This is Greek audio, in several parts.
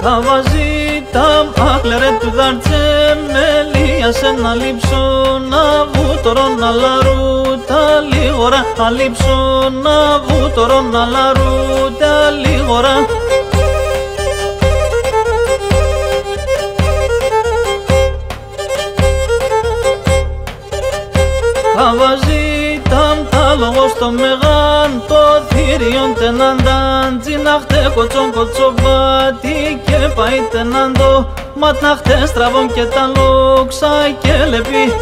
Καβαζίτα άκλερε του δαρτζέν Ελία σε να λείψω να βούτορο να λαρούτα λίγορα αλείψω να βούτορο να λαρούτα λίγορα. Καβαζίτα τα λόγω στο μεγάν το θύριον τεναντάν τζιναχτε κοτσόν κοτσοβάτι και πάει τεναντό ματναχτε στραβών και τα λόξα και λεπί.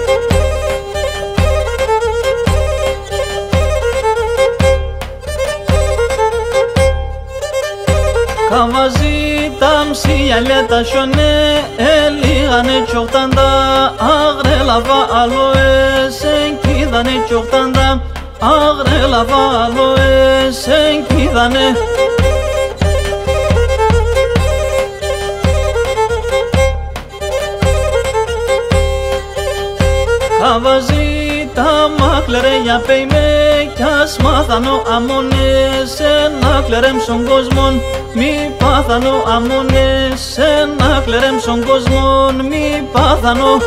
Καβαζίτα μσιαλέ τα σιονέ ελίγανε τσοχτάντα αγρέλαβα αλοές εγκίδανε τσοχτάντα αγρέλαβα αλοές εγκίδανε. Καβαζίτα μάκλερε για πέιμε κι ας μάθανο αμονές ένα κλερέμ στον κόσμον μη πάθανο αμονές ένα κλερέμ στον κόσμον μη πάθανο.